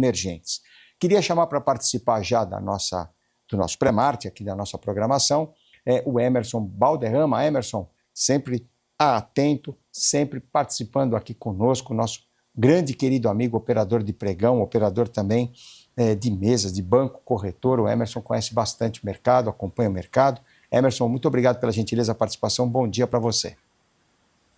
emergentes. Queria chamar para participar já do nosso pré-market, aqui da nossa programação, o Emerson Balderrama. Emerson, sempre atento, sempre participando aqui conosco, nosso grande querido amigo, operador de pregão, operador também de mesas, de banco, corretor. O Emerson conhece bastante o mercado, acompanha o mercado. Emerson, muito obrigado pela gentileza da participação, bom dia para você.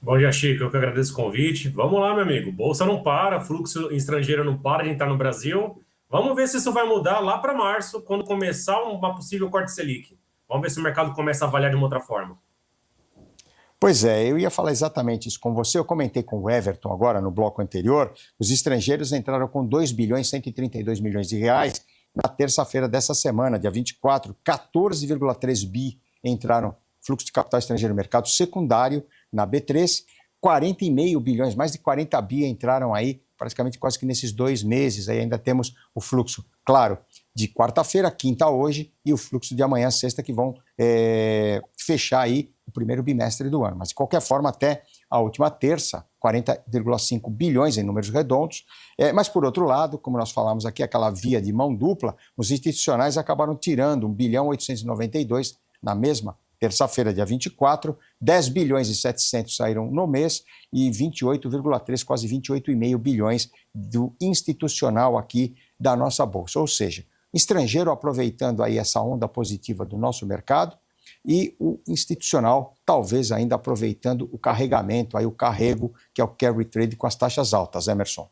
Bom dia, Chico, eu que agradeço o convite. Vamos lá, meu amigo, bolsa não para, fluxo estrangeiro não para de entrar no Brasil. Vamos ver se isso vai mudar lá para março, quando começar uma possível corte Selic. Vamos ver se o mercado começa a avaliar de uma outra forma. Pois é, eu ia falar exatamente isso com você. Eu comentei com o Everton agora no bloco anterior. Os estrangeiros entraram com 2 bilhões 132 milhões de reais na terça-feira dessa semana, dia 24. 14,3 bi entraram fluxo de capital estrangeiro no mercado secundário na B3. 40,5 bilhões, mais de 40 bi entraram aí praticamente quase que nesses 2 meses. Aí ainda temos o fluxo, claro, de quarta-feira, quinta hoje, e o fluxo de amanhã, sexta, que vão fechar aí o primeiro bimestre do ano. Mas, de qualquer forma, até a última terça, 40,5 bilhões em números redondos. Mas, por outro lado, como nós falamos aqui, aquela via de mão dupla, os institucionais acabaram tirando 1 bilhão 892 na mesma terça-feira, dia 24, 10 bilhões e 700 saíram no mês e 28,3, quase 28,5 bilhões do institucional aqui da nossa bolsa. Ou seja, estrangeiro aproveitando aí essa onda positiva do nosso mercado e o institucional talvez ainda aproveitando o carregamento, aí o carrego, que é o carry trade com as taxas altas, Emerson.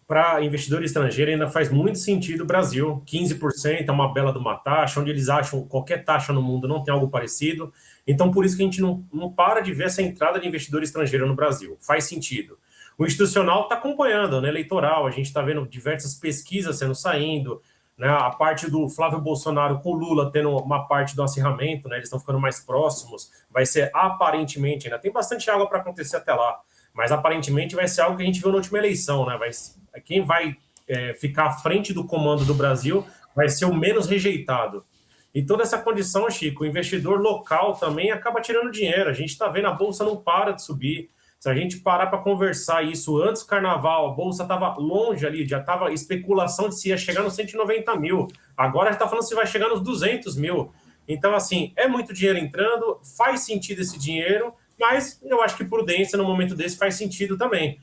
Para investidor estrangeiro ainda faz muito sentido o Brasil, 15% é uma bela de uma taxa, onde eles acham qualquer taxa no mundo não tem algo parecido, então por isso que a gente não para de ver essa entrada de investidor estrangeiro no Brasil, faz sentido. O institucional está acompanhando, né, eleitoral, a gente está vendo diversas pesquisas saindo, né, a parte do Flávio Bolsonaro com o Lula tendo uma parte do acirramento, né, eles estão ficando mais próximos, vai ser aparentemente, ainda tem bastante água para acontecer até lá, mas aparentemente vai ser algo que a gente viu na última eleição, né? Quem vai ficar à frente do comando do Brasil vai ser o menos rejeitado. E toda essa condição, Chico, o investidor local também acaba tirando dinheiro. A gente está vendo a Bolsa não para de subir. Se a gente parar para conversar isso antes do Carnaval, a Bolsa estava longe ali, já estava especulação de se ia chegar nos 190 mil. Agora a gente está falando se vai chegar nos 200 mil. Então, assim, é muito dinheiro entrando, faz sentido esse dinheiro, mas eu acho que prudência no momento desse faz sentido também.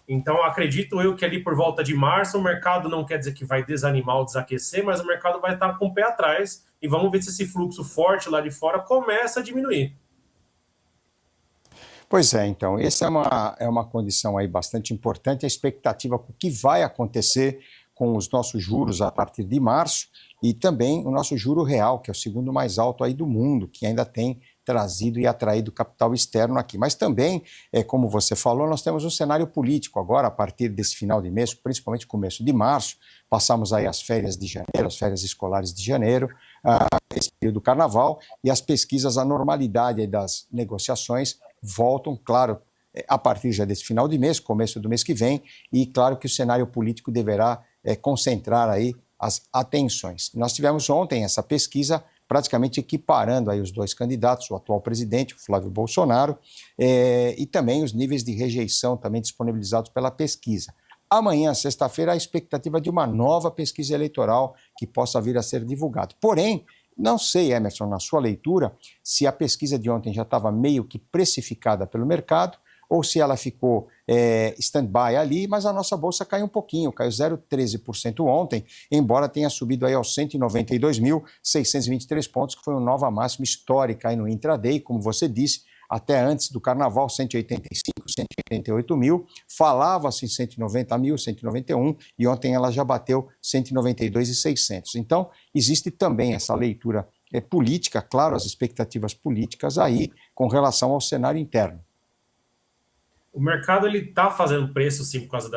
Então, acredito eu que ali por volta de março, o mercado não quer dizer que vai desanimar ou desaquecer, mas o mercado vai estar com o pé atrás e vamos ver se esse fluxo forte lá de fora começa a diminuir. Pois é, então, essa é uma condição aí bastante importante, a expectativa com o que vai acontecer com os nossos juros a partir de março e também o nosso juro real, que é o segundo mais alto aí do mundo, que ainda tem trazido e atraído capital externo aqui. Mas também, como você falou, nós temos um cenário político agora, a partir desse final de mês, principalmente começo de março, passamos aí as férias de janeiro, as férias escolares de janeiro, esse período do carnaval, e as pesquisas, a normalidade das negociações voltam, claro, a partir já desse final de mês, começo do mês que vem, e claro que o cenário político deverá concentrar aí as atenções. Nós tivemos ontem essa pesquisa praticamente equiparando aí os dois candidatos, o atual presidente, o Flávio Bolsonaro, e também os níveis de rejeição também disponibilizados pela pesquisa. Amanhã, sexta-feira, a expectativa de uma nova pesquisa eleitoral que possa vir a ser divulgada. Porém, não sei, Emerson, na sua leitura, se a pesquisa de ontem já estava meio que precificada pelo mercado ou se ela ficou stand-by ali, mas a nossa bolsa caiu um pouquinho, caiu 0,13% ontem, embora tenha subido aí aos 192.623 pontos, que foi uma nova máxima histórica aí no intraday, como você disse, até antes do Carnaval, 185, 188 mil, falava-se em 190 mil, 191, e ontem ela já bateu 192.600. Então, existe também essa leitura política, claro, as expectativas políticas aí com relação ao cenário interno. O mercado está fazendo preço, sim, por causa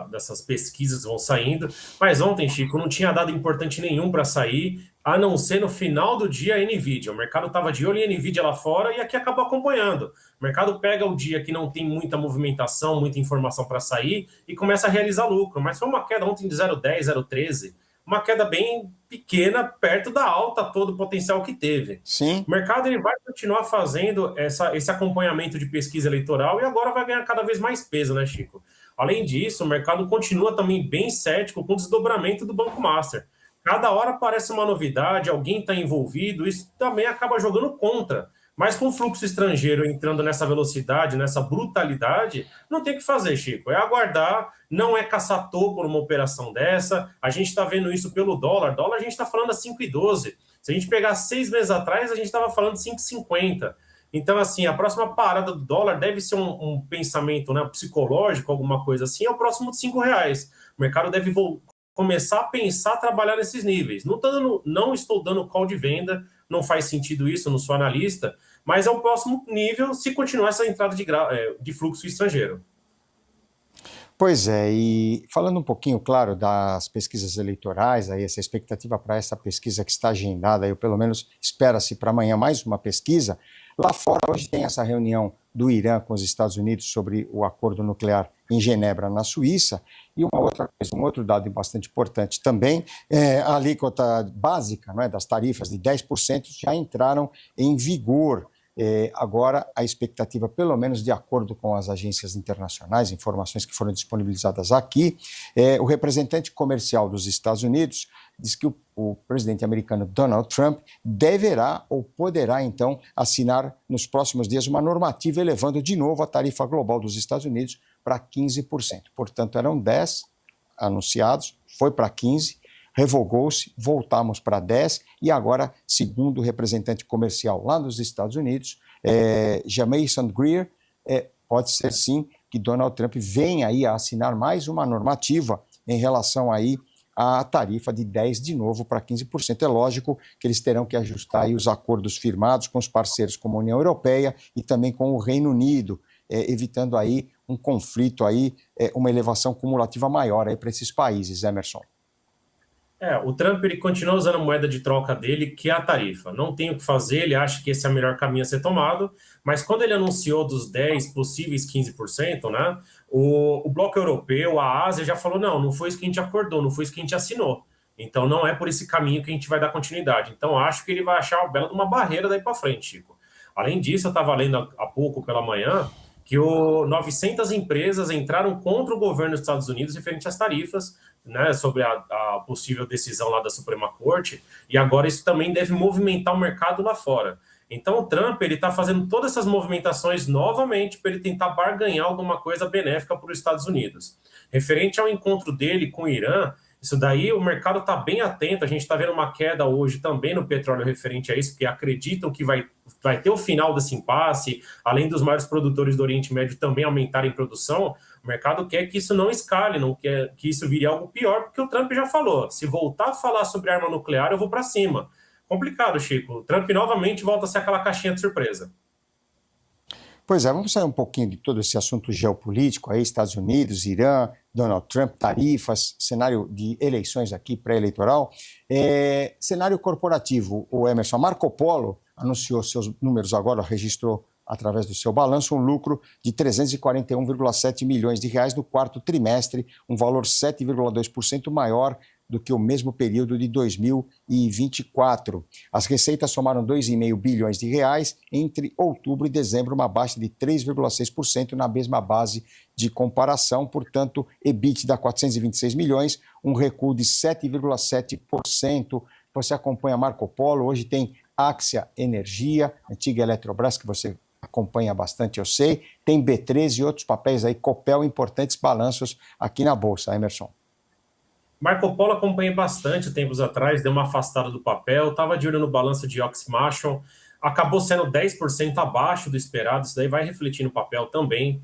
dessas pesquisas que vão saindo. Mas ontem, Chico, não tinha dado importante nenhum para sair, a não ser no final do dia a NVIDIA. O mercado estava de olho em NVIDIA lá fora e aqui acabou acompanhando. O mercado pega o dia que não tem muita movimentação, muita informação para sair e começa a realizar lucro. Mas foi uma queda ontem de 0,10, 0,13. Uma queda bem pequena, perto da alta todo o potencial que teve. Sim. O mercado ele vai continuar fazendo esse acompanhamento de pesquisa eleitoral e agora vai ganhar cada vez mais peso, né, Chico? Além disso, o mercado continua também bem cético com o desdobramento do Banco Master. Cada hora aparece uma novidade, alguém está envolvido, isso também acaba jogando contra. Mas com o fluxo estrangeiro entrando nessa velocidade, nessa brutalidade, não tem o que fazer, Chico. É aguardar, não é caçar topo numa operação dessa. A gente está vendo isso pelo dólar. Dólar a gente está falando a 5,12. Se a gente pegar 6 meses atrás, a gente estava falando 5,50. Então, assim, a próxima parada do dólar deve ser um pensamento, né, psicológico, alguma coisa assim, é o próximo de R$ 5. O mercado deve começar a pensar, a trabalhar nesses níveis. Não estou dando call de venda, não faz sentido isso, não sou analista, mas é o próximo nível se continuar essa entrada de fluxo estrangeiro. Pois é, e falando um pouquinho, claro, das pesquisas eleitorais, aí essa expectativa para essa pesquisa que está agendada, aí, ou pelo menos espera-se para amanhã mais uma pesquisa. Lá fora, hoje tem essa reunião do Irã com os Estados Unidos sobre o acordo nuclear em Genebra, na Suíça. E uma outra coisa, um outro dado bastante importante também, a alíquota básica, não é, das tarifas de 10% já entraram em vigor. Agora, a expectativa, pelo menos de acordo com as agências internacionais, informações que foram disponibilizadas aqui, o representante comercial dos Estados Unidos diz que o presidente americano Donald Trump deverá ou poderá, então, assinar nos próximos dias uma normativa elevando de novo a tarifa global dos Estados Unidos para 15%. Portanto, eram 10 anunciados, foi para 15%. Revogou-se, voltamos para 10, e agora, segundo o representante comercial lá nos Estados Unidos, Jamieson Greer, pode ser sim que Donald Trump venha aí a assinar mais uma normativa em relação aí à tarifa de 10 de novo para 15%. É lógico que eles terão que ajustar aí os acordos firmados com os parceiros como a União Europeia e também com o Reino Unido, evitando aí um conflito aí, uma elevação cumulativa maior aí para esses países, Emerson. O Trump ele continua usando a moeda de troca dele, que é a tarifa. Não tem o que fazer, ele acha que esse é o melhor caminho a ser tomado, mas quando ele anunciou dos 10 possíveis 15%, né, o bloco europeu, a Ásia já falou, não foi isso que a gente acordou, não foi isso que a gente assinou. Então não é por esse caminho que a gente vai dar continuidade. Então acho que ele vai achar uma bela de uma barreira daí para frente, Chico. Além disso, eu estava lendo há pouco pela manhã que 900 empresas entraram contra o governo dos Estados Unidos referente às tarifas, né, sobre a possível decisão lá da Suprema Corte, e agora isso também deve movimentar o mercado lá fora. Então o Trump está fazendo todas essas movimentações novamente para ele tentar barganhar alguma coisa benéfica para os Estados Unidos. Referente ao encontro dele com o Irã, isso daí o mercado está bem atento, a gente está vendo uma queda hoje também no petróleo referente a isso, porque acreditam que vai ter o final desse impasse, além dos maiores produtores do Oriente Médio também aumentarem produção. O mercado quer que isso não escale, não quer que isso vire algo pior, porque o Trump já falou, se voltar a falar sobre arma nuclear, eu vou para cima. Complicado, Chico. O Trump novamente volta a ser aquela caixinha de surpresa. Pois é, vamos sair um pouquinho de todo esse assunto geopolítico aí, Estados Unidos, Irã, Donald Trump, tarifas, cenário de eleições aqui, pré-eleitoral. Cenário corporativo, o Emerson Marco Polo anunciou seus números agora, registrou através do seu balanço um lucro de 341,7 milhões de reais no quarto trimestre, um valor 7,2% maior do que o mesmo período de 2024. As receitas somaram 2,5 bilhões de reais entre outubro e dezembro, uma baixa de 3,6% na mesma base de comparação, portanto, EBITDA 426 milhões, um recuo de 7,7%. Você acompanha Marco Polo, hoje tem Axia Energia, antiga Eletrobras, que você acompanha bastante, eu sei, tem B3 e outros papéis aí, Copel, importantes balanços aqui na Bolsa, Emerson. Marco Polo acompanhei bastante tempos atrás, deu uma afastada do papel, estava de olho no balanço de Oxymation, acabou sendo 10% abaixo do esperado, isso daí vai refletir no papel também.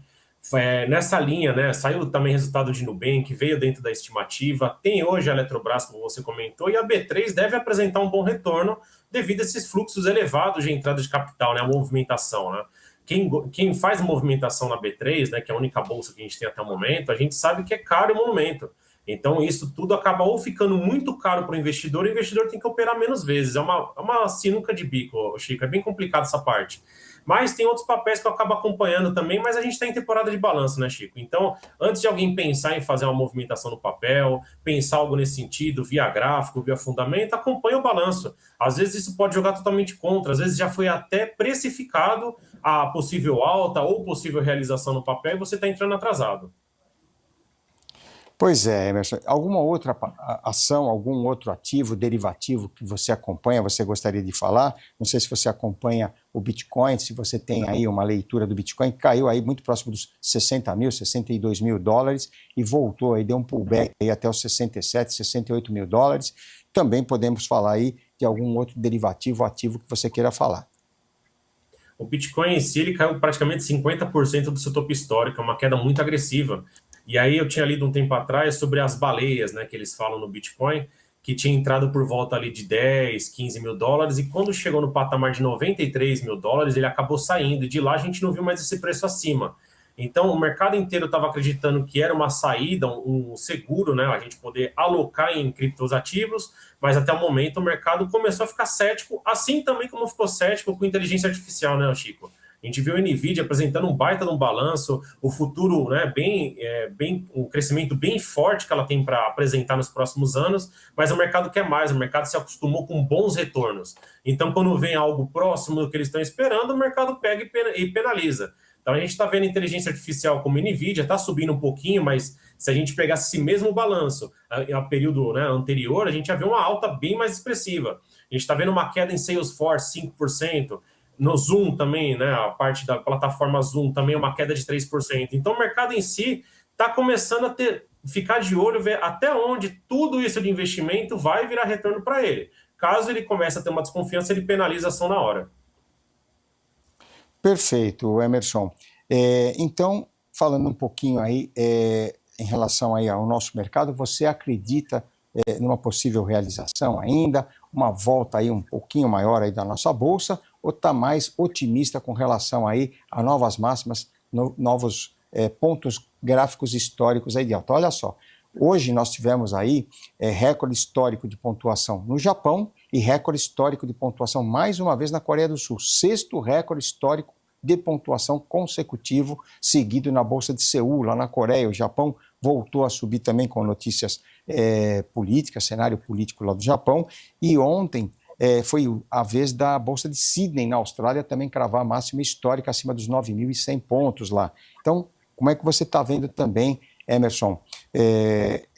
Nessa linha, né, saiu também resultado de Nubank, veio dentro da estimativa, tem hoje a Eletrobras, como você comentou, e a B3 deve apresentar um bom retorno devido a esses fluxos elevados de entrada de capital, né, a movimentação, né. Quem faz movimentação na B3, né, que é a única bolsa que a gente tem até o momento, a gente sabe que é caro o monumento. Então, isso tudo acaba ou ficando muito caro para o investidor tem que operar menos vezes. É uma sinuca de bico, Chico, é bem complicado essa parte. Mas tem outros papéis que eu acabo acompanhando também, mas a gente está em temporada de balanço, né, Chico? Então, antes de alguém pensar em fazer uma movimentação no papel, pensar algo nesse sentido, via gráfico, via fundamento, acompanha o balanço. Às vezes isso pode jogar totalmente contra, às vezes já foi até precificado a possível alta ou possível realização no papel e você está entrando atrasado. Pois é, Emerson. Alguma outra ação, algum outro ativo, derivativo que você acompanha, você gostaria de falar? Não sei se você acompanha o Bitcoin, se você tem aí uma leitura do Bitcoin, que caiu aí muito próximo dos 60 mil, 62 mil dólares e voltou aí, deu um pullback aí até os 67, 68 mil dólares. Também podemos falar aí de algum outro derivativo, ativo que você queira falar. O Bitcoin em si, ele caiu praticamente 50% do seu topo histórico, é uma queda muito agressiva. E aí eu tinha lido um tempo atrás sobre as baleias, né, que eles falam no Bitcoin, que tinha entrado por volta ali de 10, 15 mil dólares, e quando chegou no patamar de 93 mil dólares, ele acabou saindo, e de lá a gente não viu mais esse preço acima. Então o mercado inteiro estava acreditando que era uma saída, um seguro, né, a gente poder alocar em criptoativos, mas até o momento o mercado começou a ficar cético, assim também como ficou cético com inteligência artificial, né, Chico? A gente viu a NVIDIA apresentando um baita de um balanço, o futuro, né, um crescimento bem forte que ela tem para apresentar nos próximos anos, mas o mercado quer mais, o mercado se acostumou com bons retornos. Então, quando vem algo próximo do que eles estão esperando, o mercado pega e penaliza. Então, a gente está vendo inteligência artificial como NVIDIA, está subindo um pouquinho, mas se a gente pegasse esse mesmo balanço a período, né, anterior, a gente ia ver uma alta bem mais expressiva. A gente está vendo uma queda em Salesforce, 5%. No Zoom também, né, a parte da plataforma Zoom também é uma queda de 3%. Então o mercado em si está começando a ficar de olho, ver até onde tudo isso de investimento vai virar retorno para ele. Caso ele comece a ter uma desconfiança, ele penaliza a ação na hora. Perfeito, Emerson. Então, falando um pouquinho aí em relação aí ao nosso mercado, você acredita numa possível realização ainda, uma volta aí um pouquinho maior aí da nossa bolsa, ou está mais otimista com relação aí a novas máximas, novos pontos gráficos históricos aí de alta? Olha só, hoje nós tivemos aí recorde histórico de pontuação no Japão e recorde histórico de pontuação mais uma vez na Coreia do Sul, sexto recorde histórico de pontuação consecutivo seguido na Bolsa de Seul, lá na Coreia. O Japão voltou a subir também com notícias políticas, cenário político lá do Japão, e ontem foi a vez da Bolsa de Sydney, na Austrália, também cravar a máxima histórica acima dos 9.100 pontos lá. Então, como é que você está vendo também, Emerson,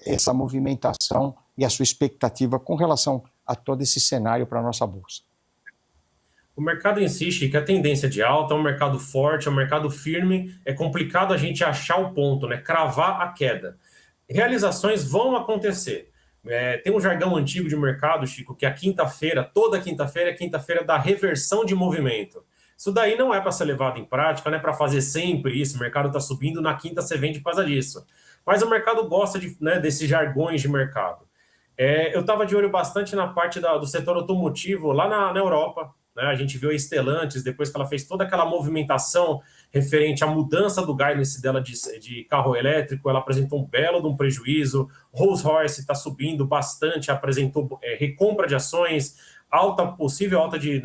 essa movimentação e a sua expectativa com relação a todo esse cenário para a nossa Bolsa? O mercado em si, Chico, a tendência de alta, é um mercado forte, é um mercado firme, é complicado a gente achar o ponto, né? Cravar a queda. Realizações vão acontecer. Tem um jargão antigo de mercado, Chico, que a quinta-feira, toda quinta-feira, é quinta-feira da reversão de movimento. Isso daí não é para ser levado em prática, não é para fazer sempre isso. O mercado está subindo, na quinta você vende por causa disso. Mas o mercado gosta desses jargões de mercado. Eu estava de olho bastante na parte do setor automotivo lá na Europa. Né? A gente viu a Stellantis, depois que ela fez toda aquela movimentação referente à mudança do guidance dela de carro elétrico, ela apresentou um belo de um prejuízo. Rolls-Royce está subindo bastante, apresentou recompra de ações, possível alta de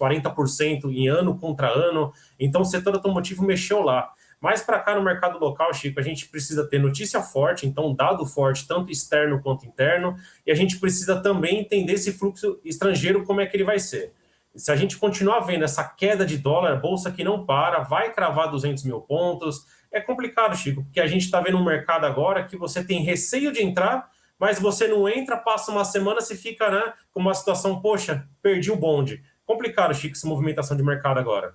40% em ano contra ano. Então o setor automotivo mexeu lá. Mas para cá no mercado local, Chico, a gente precisa ter notícia forte, então dado forte, tanto externo quanto interno, e a gente precisa também entender esse fluxo estrangeiro, como é que ele vai ser. Se a gente continuar vendo essa queda de dólar, bolsa que não para, vai cravar 200 mil pontos, é complicado, Chico, porque a gente está vendo um mercado agora que você tem receio de entrar, mas você não entra, passa uma semana, você fica com uma situação, poxa, perdi o bonde. Complicado, Chico, essa movimentação de mercado agora.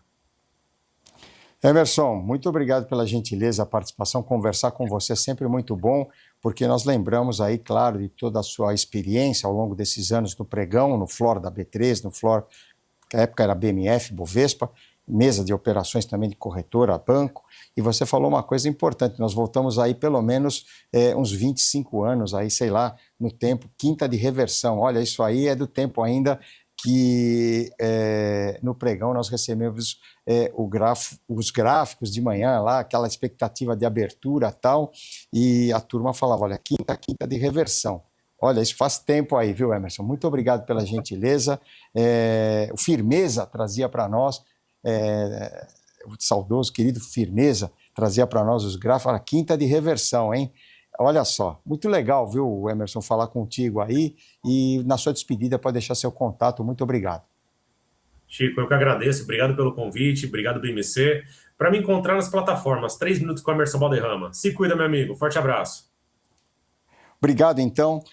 Emerson, muito obrigado pela gentileza, a participação, conversar com você é sempre muito bom, porque nós lembramos aí, claro, de toda a sua experiência ao longo desses anos no pregão, no floor da B3, no floor, que na época era BMF, Bovespa, mesa de operações também de corretora, banco, e você falou uma coisa importante, nós voltamos aí pelo menos uns 25 anos, aí, sei lá, no tempo, quinta de reversão, olha, isso aí é do tempo ainda que no pregão nós recebemos os gráficos de manhã lá, aquela expectativa de abertura e tal, e a turma falava, olha, quinta de reversão. Olha, isso faz tempo aí, viu, Emerson? Muito obrigado pela gentileza. O Firmeza trazia para nós, o saudoso, querido Firmeza, trazia para nós os gráficos, olha, quinta de reversão, hein? Olha só, muito legal, viu, Emerson, falar contigo aí, e na sua despedida pode deixar seu contato. Muito obrigado. Chico, eu que agradeço, obrigado pelo convite, obrigado BMC. Para me encontrar nas plataformas, 3 minutos com o Emerson Balderrama. Se cuida, meu amigo, forte abraço. Obrigado, então.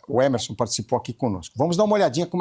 O Emerson participou aqui conosco. Vamos dar uma olhadinha como é